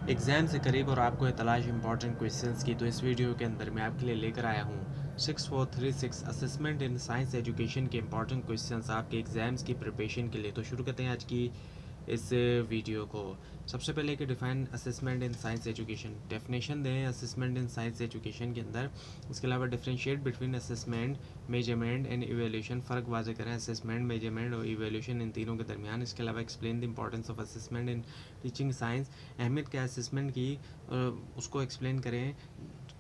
Exam से करीब और आपको है तलाश इंपॉर्टेंट क्वेश्चंस की, तो इस वीडियो के अंदर मैं आपके लिए लेकर आया हूँ 6436 असेसमेंट इन साइंस एजुकेशन के इंपॉर्टेंट क्वेश्चंस आपके एग्ज़ाम्स की प्रिपरेशन के लिए। तो शुरू करते हैं आज की इस वीडियो को। सबसे पहले कि define assessment in science education, definition दें असेसमेंट इन साइंस एजुकेशन के अंदर। इसके अलावा differentiate between assessment, measurement and evaluation, फ़र्क वाज़ेह करें असेसमेंट, मेजरमेंट और इवेल्यूशन इन तीनों के दरमियान। इसके अलावा explain the importance of assessment in teaching science, अहमियत क्या असेसमेंट की उसको एक्सप्लेन करें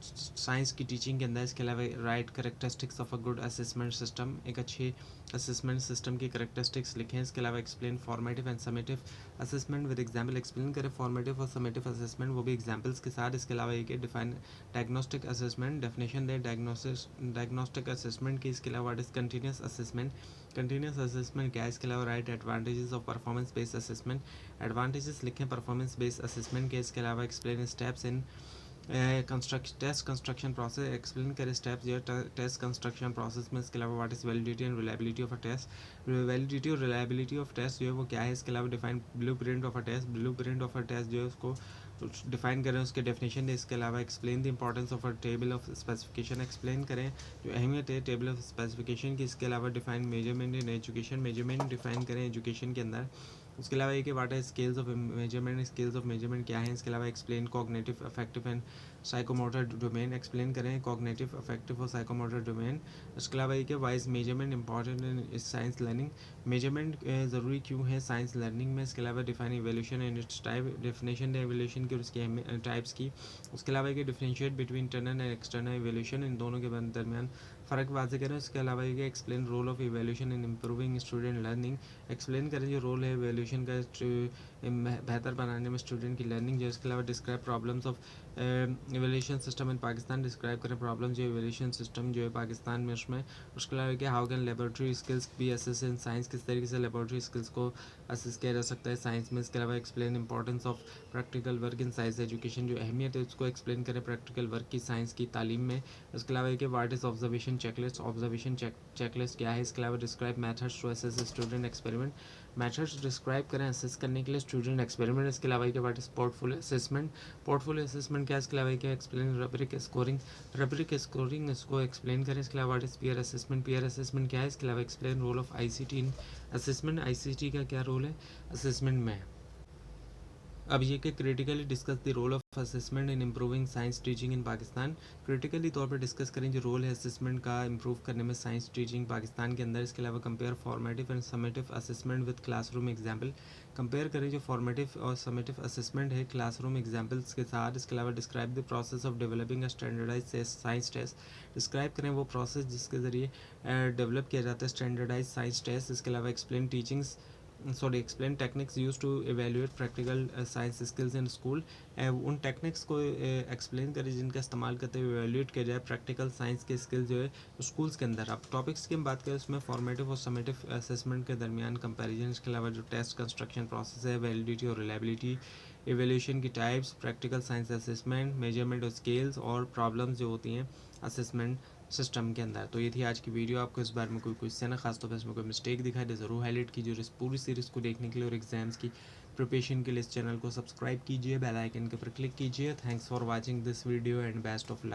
साइंस की टीचिंग के अंदर। इसके अलावा right characteristics of a good assessment system, एक अच्छे असेसमेंट सिस्टम की करेक्टरिस्टिक्स लिखें। इसके अलावा explain formative and summative assessment with example, explain करें फॉर्मेटिव और समेटिव असेसमेंट वो भी एग्जाम्पल्स के साथ। इसके अलावा एक डिफाइन डायग्नोस्टिक असेसमेंट, डेफिनेशन दे डायग्नोस्टिक असेसमेंट की। इसके अलावा what is continuous assessment, continuous assessment क्या है। इसके अलावा right advantages of performance based assessment, advantages लिखें परफॉर्मेंस बेस्ड असेसमेंट के। इसके अलावा explain steps in test construction process, explain करें स्टेप्स जो टेस्ट कंस्ट्रक्शन प्रोसेस में। इसके अलावा what is validity and reliability of a test, validity और रिलायबिलिटी ऑफ टेस्ट जो है वो क्या है। इसके अलावा define blue print of a test, blue print of a test जो है उसको डिफाइन करें, उसके डेफिनेशन दें। इसके अलावा explain the importance of a table of specification, explain करें जो अहमियत है टेबल ऑफ स्पेसिफिकेशन की। इसके अलावा define measurement in education, measurement define करें एजुकेशन के अंदर। उसके अलावा एक वाट है scales of measurement, scales of measurement क्या है। इसके अलावा explain cognitive affective and psychomotor domain, explain करें कॉग्निटिव अफेक्टिव और साइकोमोटर डोमेन। उसके अलावा एक है wise measurement important in science learning, measurement ज़रूरी क्यों है साइंस लर्निंग में। इसके अलावा define evolution and it's type, definition है एवोल्यूशन की और उसकी टाइप्स की। उसके अलावा एक differentiate between internal and external evolution, इन दोनों के दरमियान फ़र्क वाज़ेह करें। उसके अलावा एक explain role of evolution in improving student learning, explain करें जो रोल है एवोल्यूशन का बेहतर बनाने में स्टूडेंट की लर्निंग जो। इसके अलावा describe problems of evolution system in Pakistan, describe करें प्रॉब्लम जो एवोल्यूशन सिस्टम जो है पाकिस्तान में उसमें। उसके अलावा क्या how can laboratory skills be assess in science, किस तरीके से लेबोरेटरी स्किल्स को असेस किया जा सकता है साइंस में। इसके अलावा explain importance of practical work in science education, जो अहमियत है उसको एक्सप्लेन करें प्रैक्टिकल वर्क की साइंस की तालीम में। इसके अलावा एक what is observation checklist, observation checklist क्या है। इसके अलावा describe methods to assess student experiment, methods describe करें असेस करने के लिए स्टूडेंट एक्सपेरिमेंट। इसके अलावा क्या what is portfolio assessment, portfolio assessment क्या है। इसके अलावा क्या explain rubric scoring, rubric scoring इसको एक्सप्लेन करें। इसके अलावा what is peer assessment, peer assessment क्या है। इसके अलावा explain role of ICT in assessment, ICT का क्या रोल है असेसमेंट में। अब ये कि critically discuss the role of assessment in improving science teaching in Pakistan, critically तौर पर डिस्कस करें जो रोल है असेसमेंट का इम्प्रूव करने में साइंस टीचिंग पाकिस्तान के अंदर। इसके अलावा compare formative and summative assessment with classroom example, compare करें जो फॉर्मेटिव और समेटिव असेसमेंट है क्लासरूम एग्जाम्पल्स के साथ। इसके अलावा describe the process of developing a standardize science test, describe करें वो प्रोसेस जिसके ज़रिए डेवलप किया जाता है स्टैंडर्डाइज साइंस टेस्ट। इसके अलावा explain techniques use to evaluate practical science skills in school, उन टेक्निक्स को एक्सप्लेन करें जिनका इस्तेमाल करते हुए एवेल्यूएट किया जाए प्रैक्टिकल साइंस के स्किल्स जो है स्कूल्स के अंदर। अब टॉपिक्स की हम बात करें उसमें फॉर्मेटिव और समेटिव असेसमेंट के दरमियान कंपैरिजन। इसके अलावा जो टेस्ट कंस्ट्रक्शन प्रोसेस है, वैलिडिटी और रिलायबिलिटी, एवेल्यूशन की types, practical science assessment, measurement और स्केल्स और प्रॉब्लम्स जो होती हैं असेसमेंट सिस्टम के अंदर। तो ये थी आज की वीडियो। आपको इस बारे में कोई क्वेश्चन है खासतौर पर इसमें कोई मिस्टेक दिखाई दे ज़रूर हाईलाइट कीजिए। और इस पूरी सीरीज़ को देखने के लिए और एग्जाम्स की प्रिपरेशन के लिए इस चैनल को सब्सक्राइब कीजिए, बेल आइकन के ऊपर क्लिक कीजिए। Thanks for watching this video and best of luck.